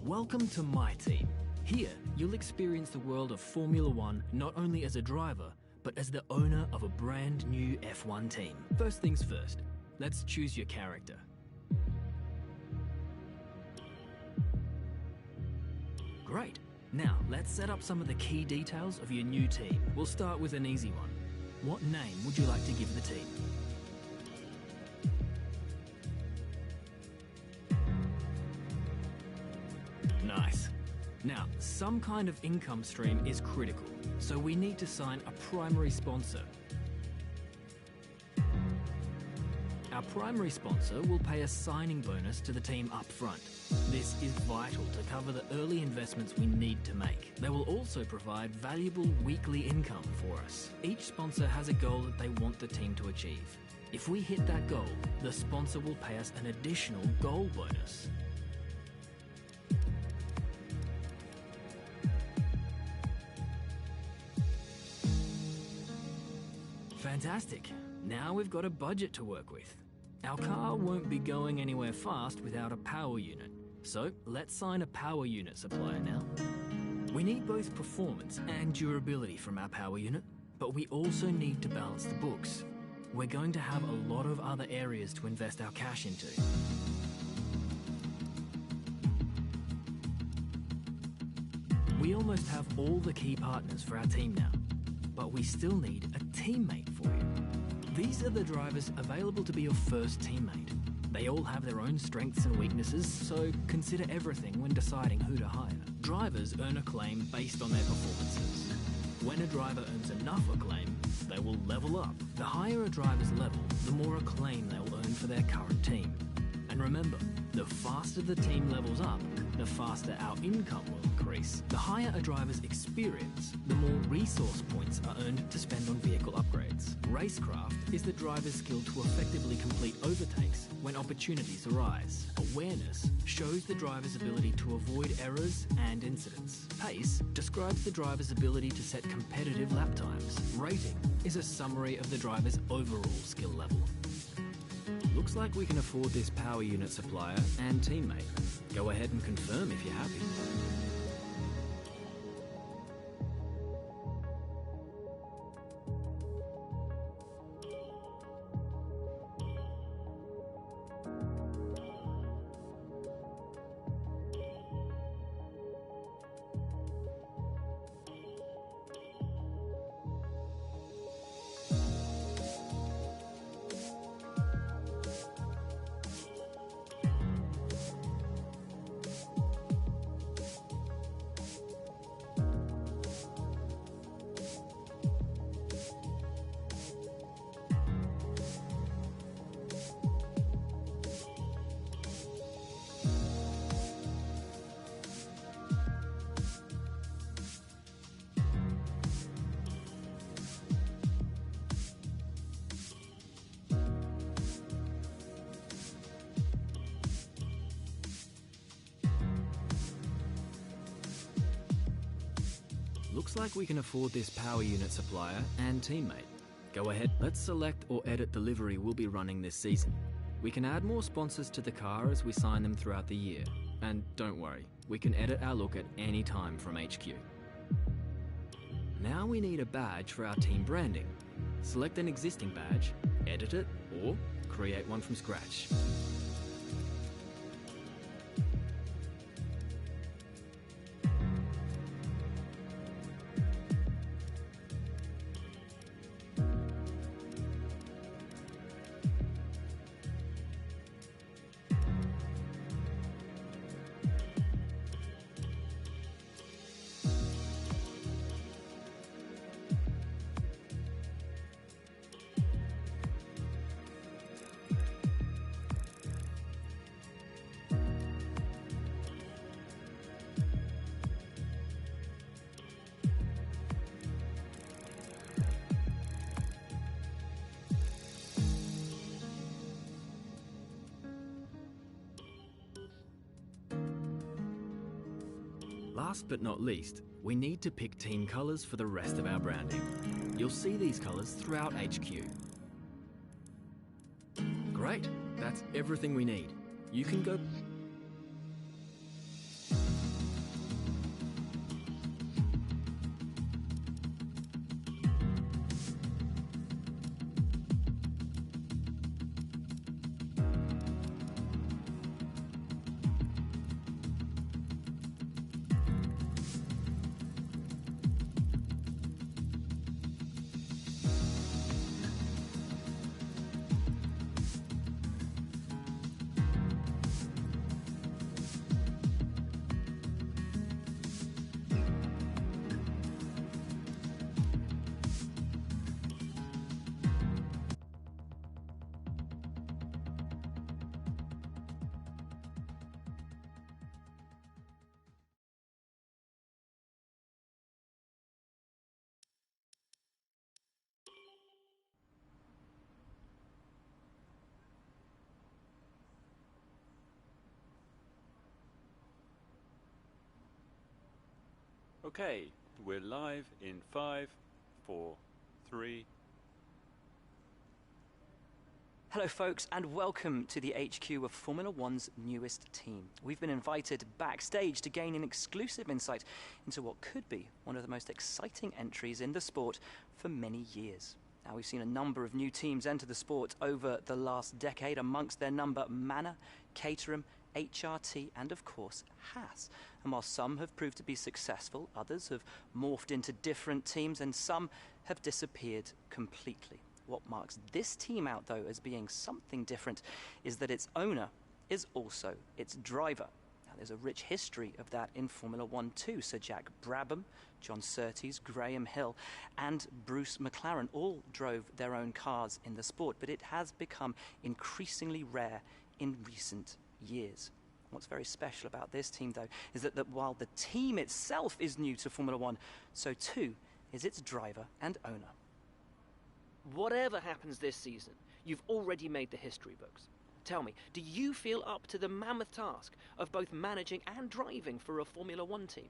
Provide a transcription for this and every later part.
Welcome to my team. Here, you'll experience the world of Formula One not only as a driver, but as the owner of a brand new F1 team. First things first, let's choose your character. Great. Now, let's set up some of the key details of your new team. We'll start with an easy one. What name would you like to give the team? Nice. Now, some kind of income stream is critical, so we need to sign a primary sponsor. Our primary sponsor will pay a signing bonus to the team up front. This is vital to cover the early investments we need to make. They will also provide valuable weekly income for us. Each sponsor has a goal that they want the team to achieve. If we hit that goal, the sponsor will pay us an additional goal bonus. Fantastic. Now we've got a budget to work with. Our car won't be going anywhere fast without a power unit. So let's sign a power unit supplier now. We need both performance and durability from our power unit, but we also need to balance the books. We're going to have a lot of other areas to invest our cash into. We almost have all the key partners for our team now, but we still need a teammate for you. These are the drivers available to be your first teammate. They all have their own strengths and weaknesses, so consider everything when deciding who to hire. Drivers earn acclaim based on their performances. When a driver earns enough acclaim, they will level up. The higher a driver's level, the more acclaim they'll earn for their current team. And remember, the faster the team levels up, the faster our income will increase. The higher a driver's experience, the more resource points are earned to spend on vehicle upgrades. Racecraft is the driver's skill to effectively complete overtakes when opportunities arise. Awareness shows the driver's ability to avoid errors and incidents. Pace describes the driver's ability to set competitive lap times. Rating is a summary of the driver's overall skill level. Looks like we can afford this power unit supplier and teammate. Go ahead and confirm if you're happy. Looks like we can afford this power unit supplier and teammate. Go ahead, let's select or edit the livery we'll be running this season. We can add more sponsors to the car as we sign them throughout the year. And don't worry, we can edit our look at any time from HQ. Now we need a badge for our team branding. Select an existing badge, edit it, or create one from scratch. Last but not least, we need to pick team colours for the rest of our branding. You'll see these colours throughout HQ. Great, that's everything we need. You can go... Okay, we're live in 5, 4, 3. Hello folks, and welcome to the HQ of Formula One's newest team. We've been invited backstage to gain an exclusive insight into what could be one of the most exciting entries in the sport for many years. Now, we've seen a number of new teams enter the sport over the last decade, amongst their number Manor, Caterham, HRT and of course Haas. And while some have proved to be successful, others have morphed into different teams and some have disappeared completely. What marks this team out, though, as being something different is that its owner is also its driver. Now, there's a rich history of that in Formula One too. Sir Jack Brabham, John Surtees, Graham Hill and Bruce McLaren all drove their own cars in the sport, but it has become increasingly rare in recent years. What's very special about this team, though, is that while the team itself is new to Formula One, so too is its driver and owner. Whatever happens this season, you've already made the history books. Tell me, do you feel up to the mammoth task of both managing and driving for a Formula One team?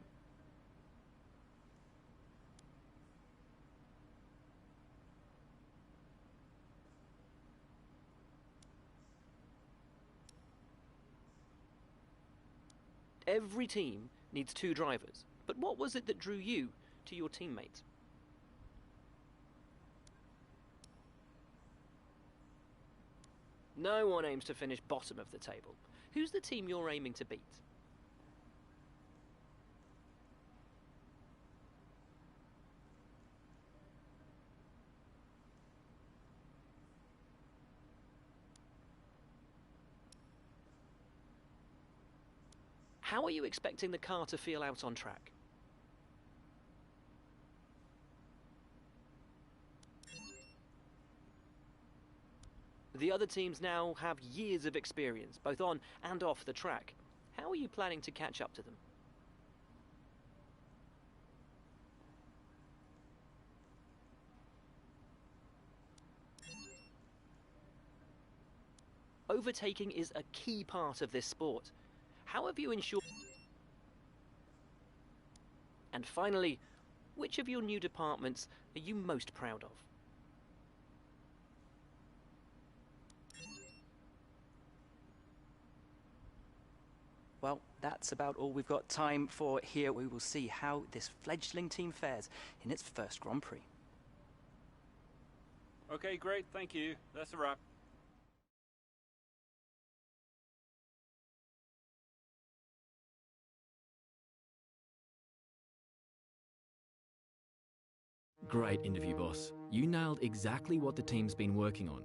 Every team needs two drivers, but what was it that drew you to your teammates? No one aims to finish bottom of the table. Who's the team you're aiming to beat? How are you expecting the car to feel out on track? The other teams now have years of experience, both on and off the track. How are you planning to catch up to them? Overtaking is a key part of this sport. How have you ensured? And finally, which of your new departments are you most proud of? Well, that's about all we've got time for here. We will see how this fledgling team fares in its first Grand Prix. Okay, great, thank you. That's a wrap. Great interview, boss. You nailed exactly what the team's been working on.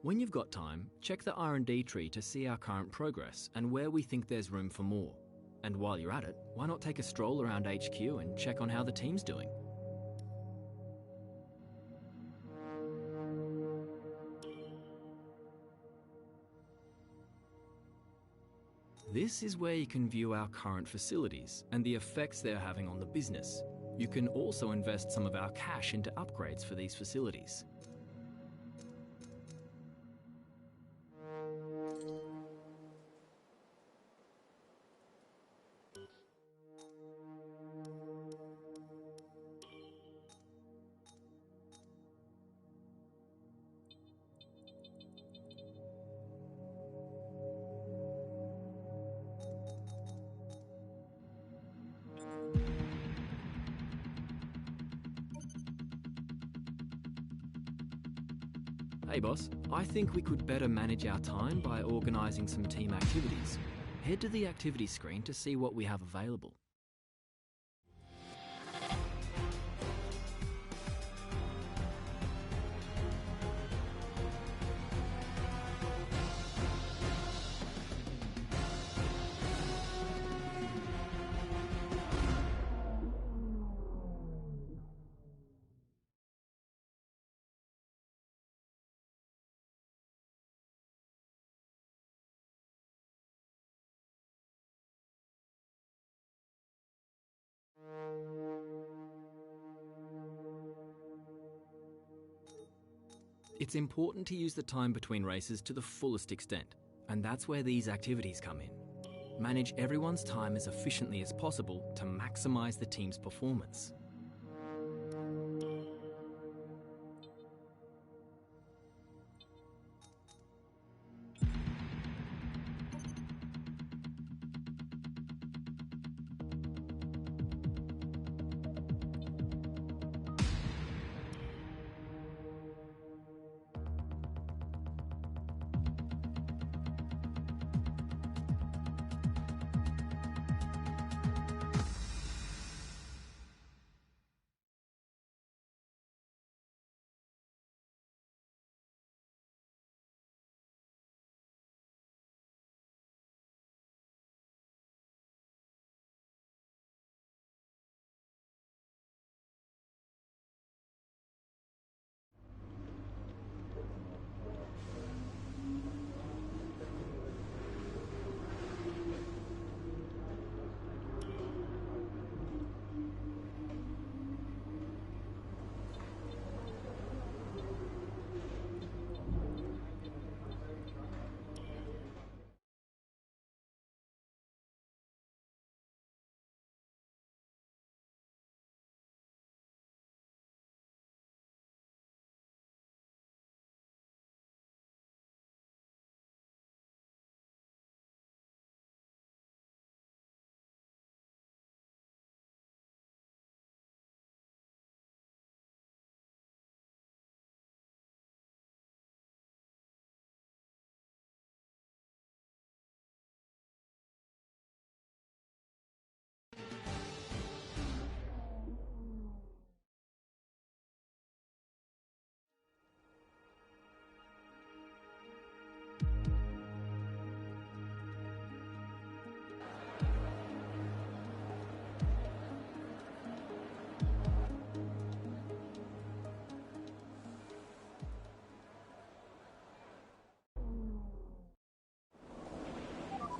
When you've got time, check the R&D tree to see our current progress and where we think there's room for more. And while you're at it, why not take a stroll around HQ and check on how the team's doing? This is where you can view our current facilities and the effects they're having on the business. You can also invest some of our cash into upgrades for these facilities. Hey boss, I think we could better manage our time by organising some team activities. Head to the activity screen to see what we have available. It's important to use the time between races to the fullest extent, and that's where these activities come in. Manage everyone's time as efficiently as possible to maximise the team's performance.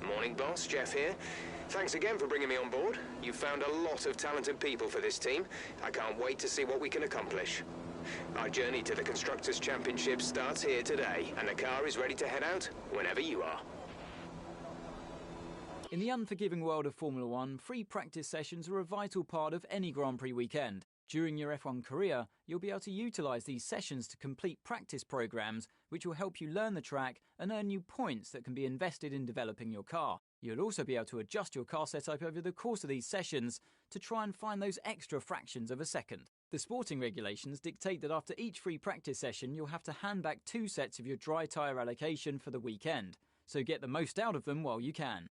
Morning, boss. Jeff here. Thanks again for bringing me on board. You've found a lot of talented people for this team. I can't wait to see what we can accomplish. Our journey to the Constructors' Championship starts here today, and the car is ready to head out whenever you are. In the unforgiving world of Formula One, free practice sessions are a vital part of any Grand Prix weekend. During your F1 career, you'll be able to utilise these sessions to complete practice programmes, which will help you learn the track and earn you points that can be invested in developing your car. You'll also be able to adjust your car setup over the course of these sessions to try and find those extra fractions of a second. The sporting regulations dictate that after each free practice session, you'll have to hand back 2 sets of your dry tyre allocation for the weekend. So get the most out of them while you can.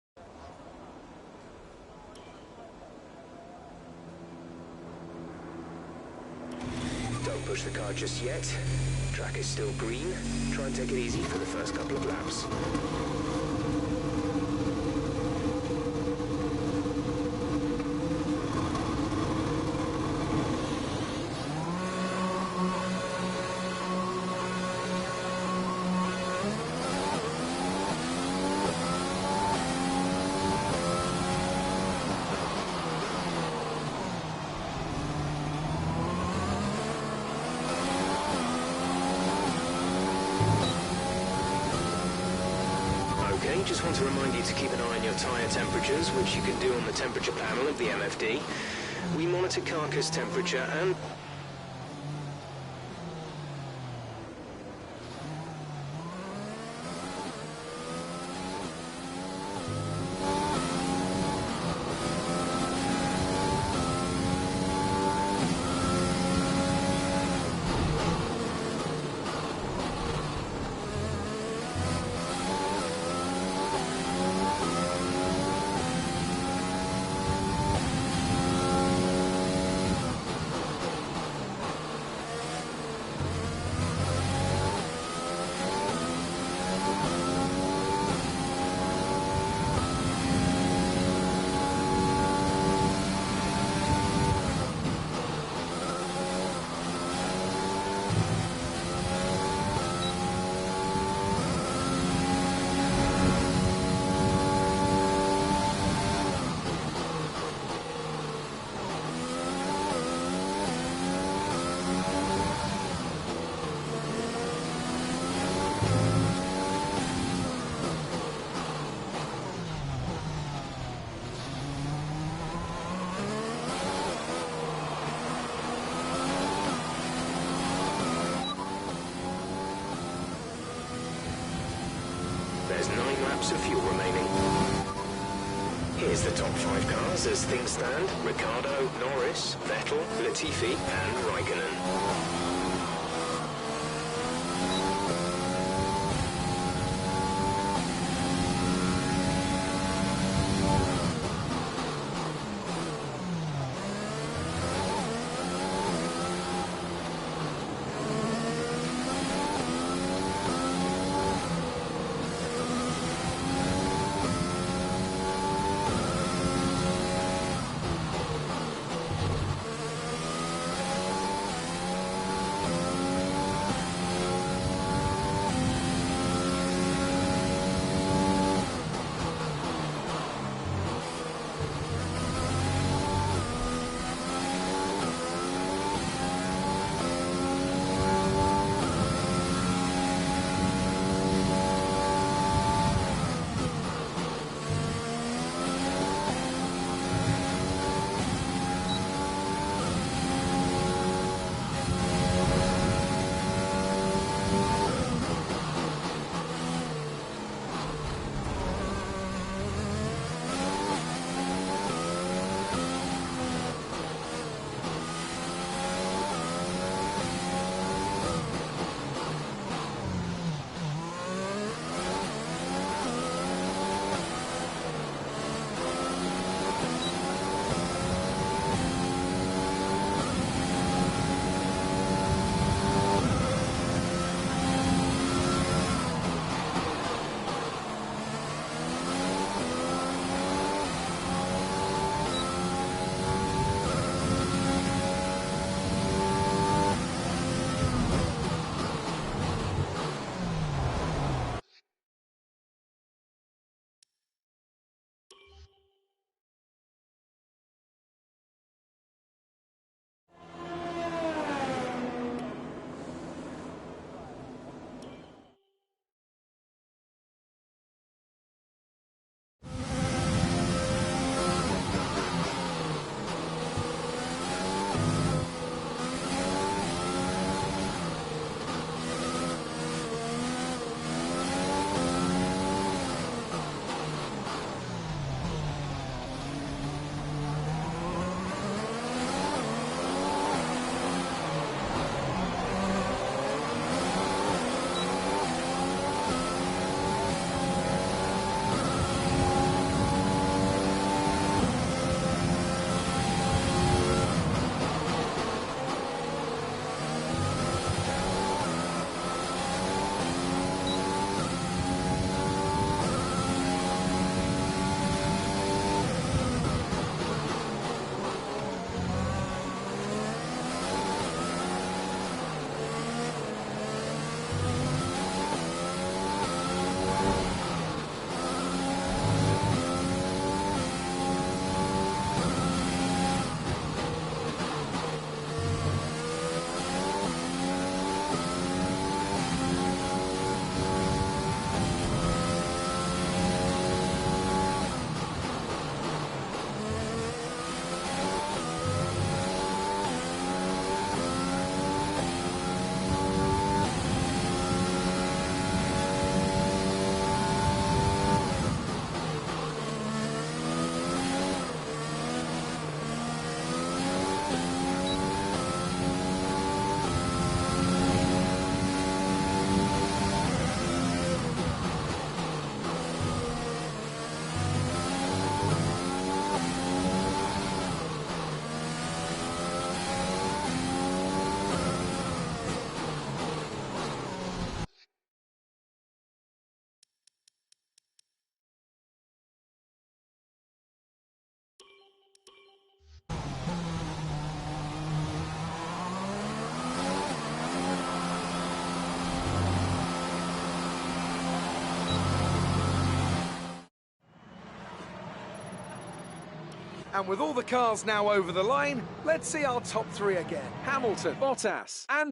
Don't push the car just yet. Track is still green. Try and take it easy for the first couple of laps. Just want to remind you to keep an eye on your tyre temperatures, which you can do on the temperature panel of the MFD. We monitor carcass temperature and... There's 9 laps of fuel remaining. Here's the top 5 cars as things stand. Ricciardo, Norris, Vettel, Latifi and Raikkonen. And with all the cars now over the line, let's see our top 3 again. Hamilton, Bottas and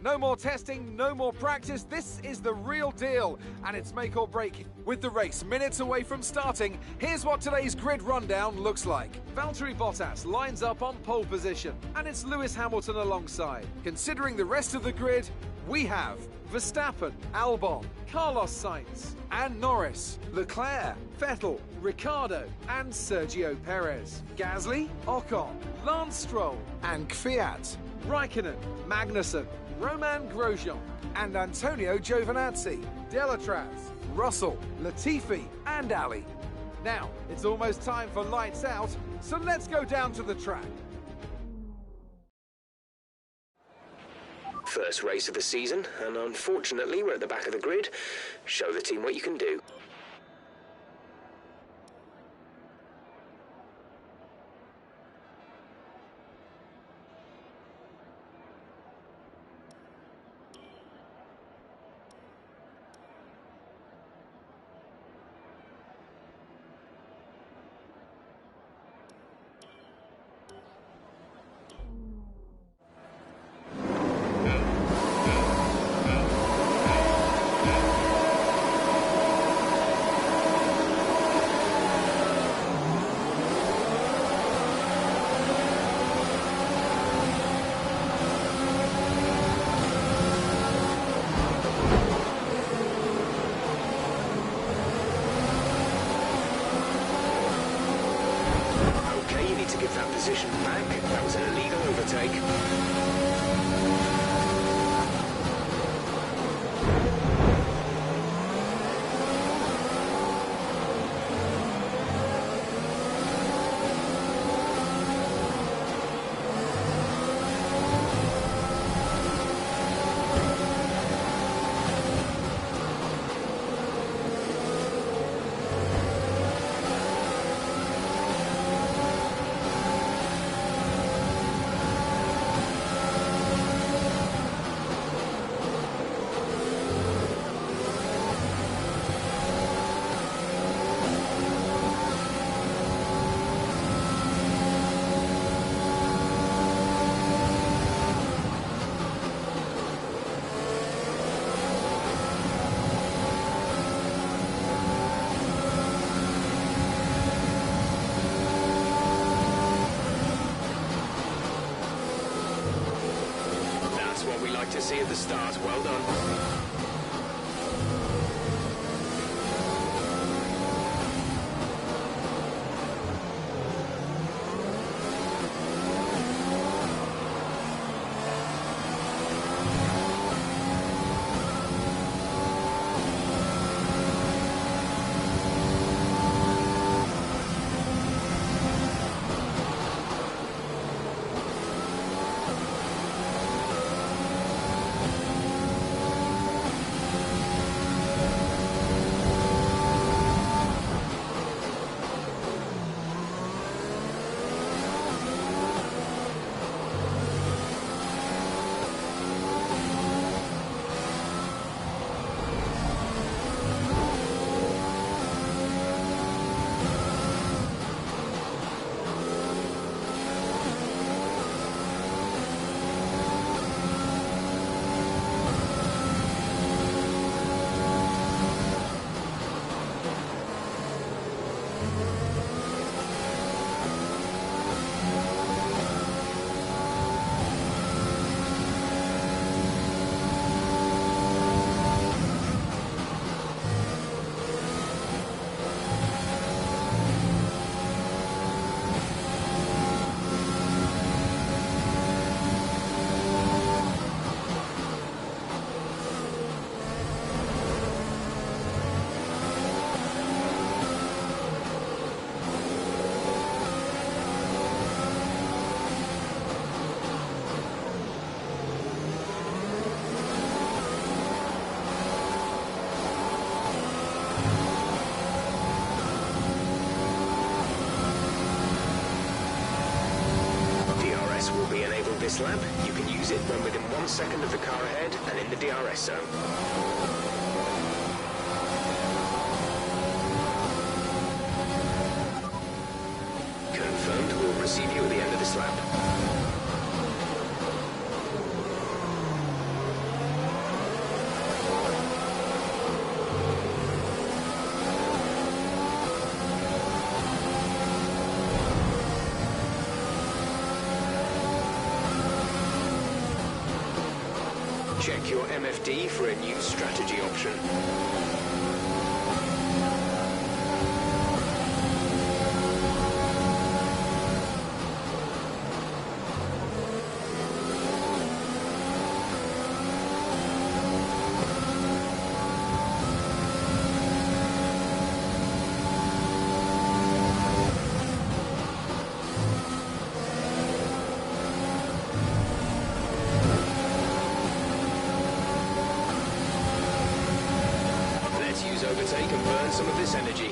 No more testing, no more practice. This is the real deal, and it's make or break. With the race minutes away from starting, here's what today's grid rundown looks like. Valtteri Bottas lines up on pole position, and it's Lewis Hamilton alongside. Considering the rest of the grid, we have Verstappen, Albon, Carlos Sainz, and Norris, Leclerc, Vettel, Ricciardo, and Sergio Perez, Gasly, Ocon, Lance Stroll, and Kvyat, Raikkonen, Magnussen, Romain Grosjean, and Antonio Giovinazzi, Delatraz, Russell, Latifi, and Ali. Now, it's almost time for lights out, so let's go down to the track. First race of the season, and unfortunately we're at the back of the grid. Show the team what you can do. Position back. That was an illegal overtake. To see at the start. Well done. This lap, you can use it when within 1 second of the car ahead and in the DRS zone. Confirmed, we'll receive you at the end of this lap. Check your MFD for a new strategy option. Overtake and burn some of this energy.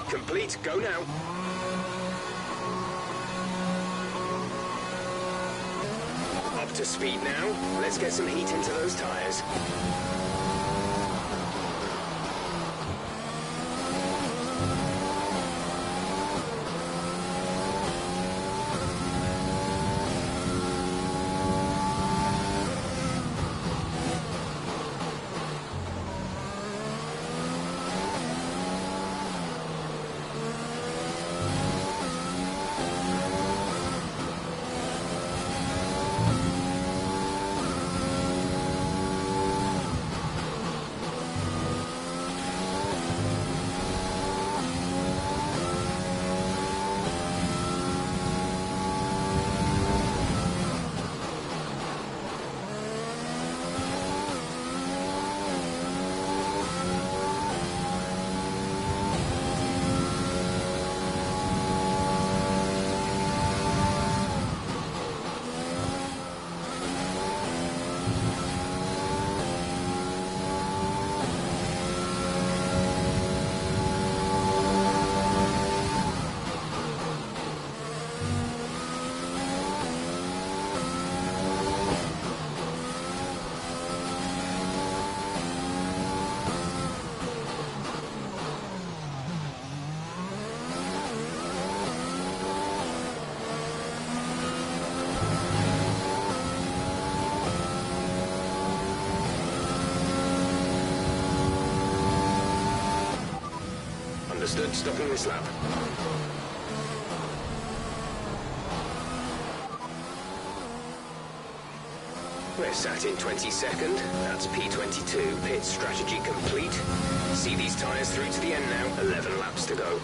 Complete, go now. Up to speed now. Let's get some heat into those tires. Understood, stopping this lap. We're sat in 22nd, that's P22, pit strategy complete. See these tyres through to the end now, 11 laps to go.